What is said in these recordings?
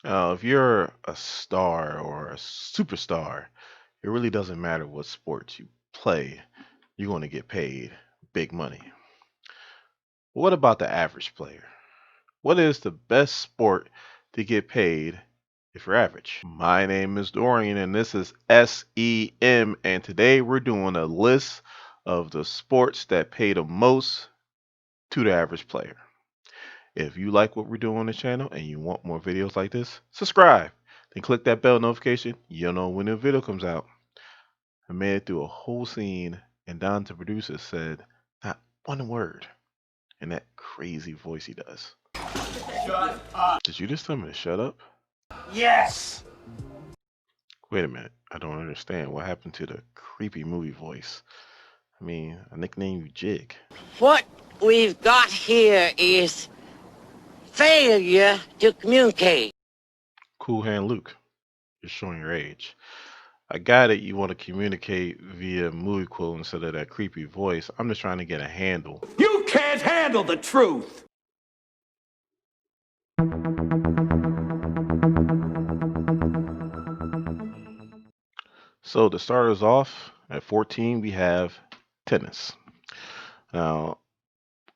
If you're a star or a superstar, it really doesn't matter what sport you play, you're going to get paid big money. What about the average player? What is the best sport to get paid if you're average? My name is Dorian and this is SEM, and today we're doing a list of the sports that pay the most to the average player. If you like what we're doing on the channel and you want more videos like this, subscribe. Then click that bell notification. You'll know when the video comes out. I made it through a whole scene, and Donn, the producer, said not one word in that crazy voice he does. Shut up. Did you just tell me to shut up? Yes! Wait a minute. I don't understand. What happened to the creepy movie voice? I mean, I nicknamed you Jig. What we've got here is failure to communicate. Cool Hand Luke. You're showing your age. I got it. You want to communicate via movie quote instead of that creepy voice. I'm just trying to get a handle. You can't handle the truth! So to start us off, at 14 we have tennis. Now,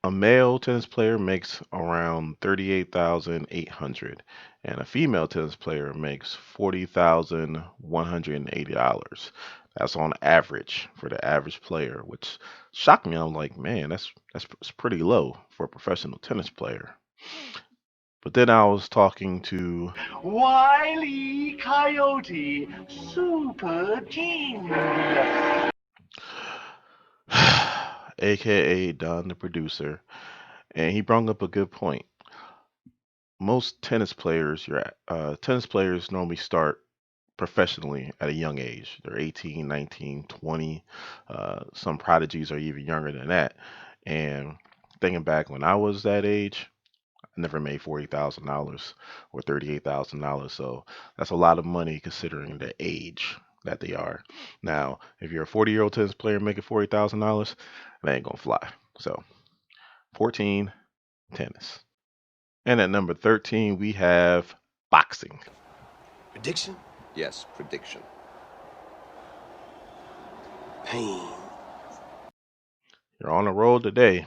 a male tennis player makes around 38,800, and a female tennis player makes $40,180. That's on average for the average player, which shocked me. I'm like, man, that's pretty low for a professional tennis player. But then I was talking to Wile Coyote, super genius. aka Don, the producer, and he brought up a good point. Most tennis players normally start professionally at a young age. They're 18, 19, 20. Some prodigies are even younger than that. And thinking back when I was that age, I never made $40,000 or $38,000. So that's a lot of money considering the age that they are. Now, if you're a 40-year-old tennis player making $40,000, that ain't gonna fly. So 14, tennis. And at number 13, we have boxing. Prediction? Yes, prediction. Pain. You're on a roll today.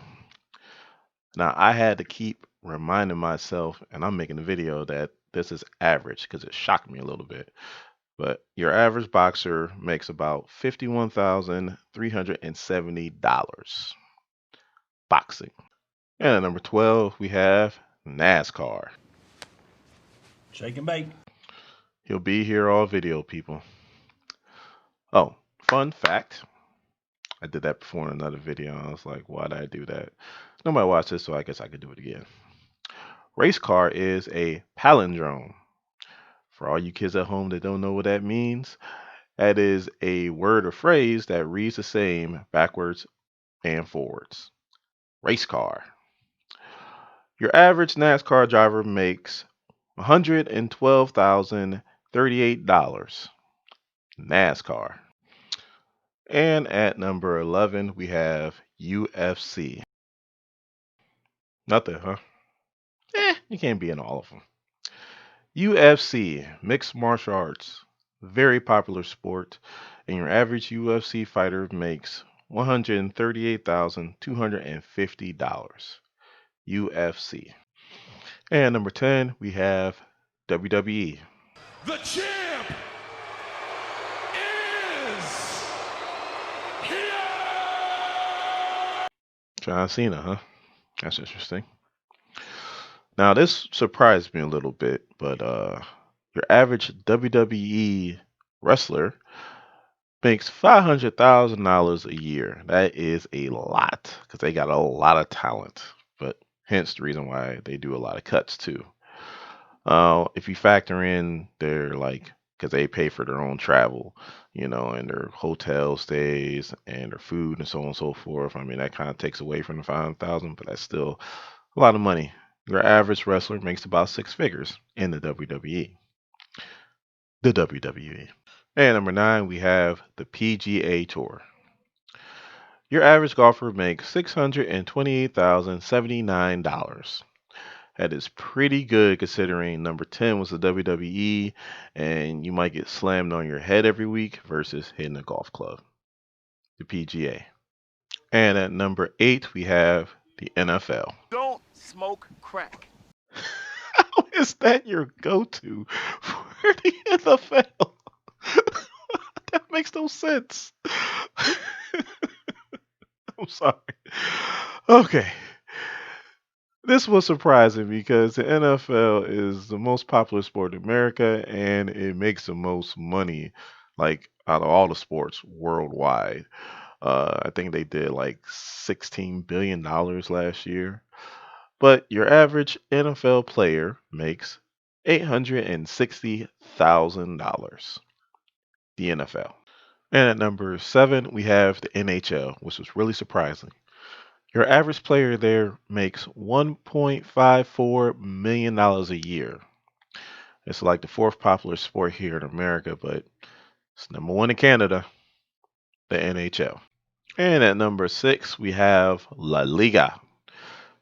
Now, I had to keep reminding myself, and I'm making a video, that this is average because it shocked me a little bit. But your average boxer makes about $51,370 boxing. And at number 12, we have NASCAR. Shake and bake. He'll be here all video, people. Oh, fun fact. I did that before in another video. I was like, why did I do that? Nobody watched this, so I guess I could do it again. Race car is a palindrome. For all you kids at home that don't know what that means, that is a word or phrase that reads the same backwards and forwards. Race car. Your average NASCAR driver makes $112,038. NASCAR. And at number 11, we have UFC. Nothing, huh? You can't be in all of them. UFC, mixed martial arts, very popular sport, and your average UFC fighter makes $138,250. UFC. And number 10, we have WWE. The champ is here! John Cena, huh? That's interesting. Now, this surprised me a little bit, but your average WWE wrestler makes $500,000 a year. That is a lot because they got a lot of talent, but hence the reason why they do a lot of cuts too. If you factor in their because they pay for their own travel, and their hotel stays and their food and so on and so forth. I mean, that kind of takes away from the 500,000, but that's still a lot of money. Your average wrestler makes about six figures in the WWE. The WWE. And number 9, we have the PGA Tour. Your average golfer makes $628,079. That is pretty good considering number 10 was the WWE, and you might get slammed on your head every week versus hitting a golf club, the PGA. And at number 8, we have the NFL. Don't smoke crack. How is that your go-to for the NFL? That makes no sense. I'm sorry. Okay. This was surprising because the NFL is the most popular sport in America and it makes the most money, like out of all the sports worldwide. I think they did like $16 billion last year. But your average NFL player makes $860,000. The NFL. And at number 7, we have the NHL, which was really surprising. Your average player there makes $1.54 million a year. It's like the fourth popular sport here in America, but it's number 1 in Canada, the NHL. And at number 6, we have La Liga.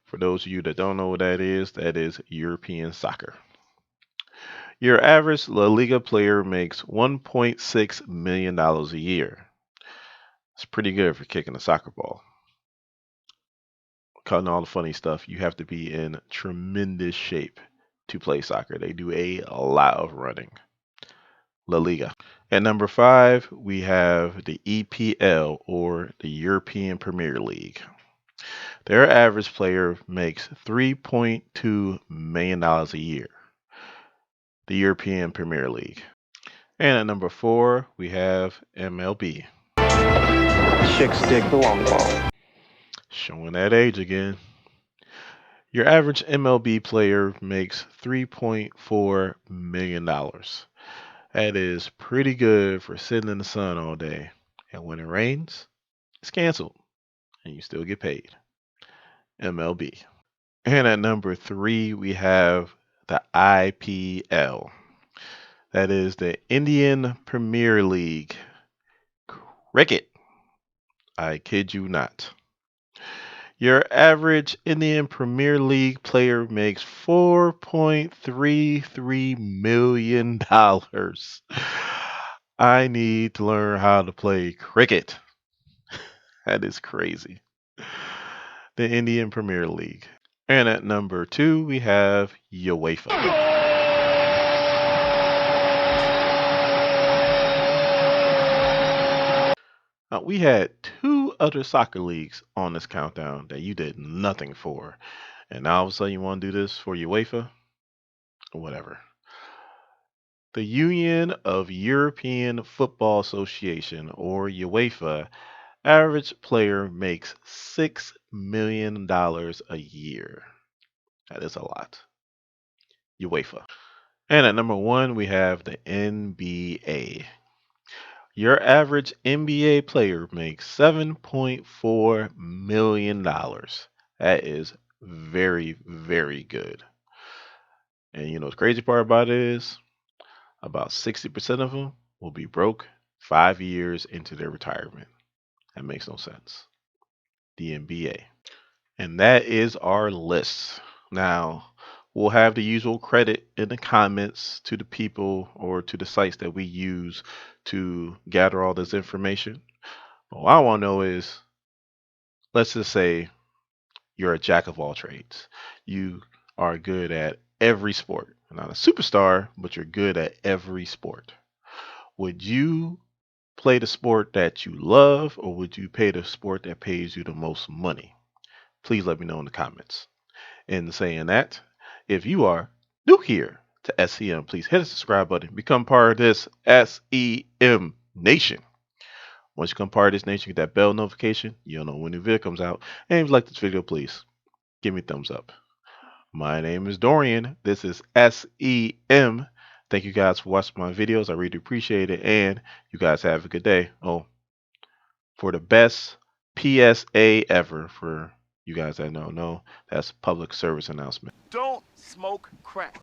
For those of you that don't know what that is European soccer. Your average La Liga player makes $1.6 million a year. It's pretty good for kicking a soccer ball. Cutting all the funny stuff, you have to be in tremendous shape to play soccer. They do a lot of running. La Liga. At number 5, we have the EPL, or the European Premier League. Their average player makes $3.2 million a year. The European Premier League. And at number 4, we have MLB. Chicks dig the long ball. Showing that age again. Your average MLB player makes $3.4 million. That is pretty good for sitting in the sun all day. And when it rains, it's canceled and you still get paid. MLB. And at number 3, we have the IPL. That is the Indian Premier League. Cricket. I kid you not. Your average Indian Premier League player makes $4.33 million. I need to learn how to play cricket. That is crazy. The Indian Premier League. And at number 2, we have UEFA. We had 2 other soccer leagues on this countdown that you did nothing for. And now all of a sudden you want to do this for UEFA? Whatever. The Union of European Football Association, or UEFA, average player makes $6 million a year. That is a lot. UEFA. And at number 1, we have the NBA. Your average NBA player makes $7.4 million. That is very, very good. And you know the crazy part about it is about 60% of them will be broke 5 years into their retirement. That makes no sense. The NBA. And that is our list. Now, we'll have the usual credit in the comments to the people or to the sites that we use to gather all this information. What I want to know is, let's just say you're a jack of all trades. You are good at every sport. You're not a superstar, but you're good at every sport. Would you play the sport that you love, or would you pay the sport that pays you the most money? Please let me know in the comments. In saying that, if you are new here to SEM, please hit the subscribe button. Become part of this SEM Nation. Once you become part of this nation, get that bell notification. You'll know when new video comes out. And if you like this video, please give me a thumbs up. My name is Dorian. This is SEM. Thank you guys for watching my videos. I really appreciate it. And you guys have a good day. Oh, for the best PSA ever, for you guys that don't know, that's public service announcement. Don't smoke crack.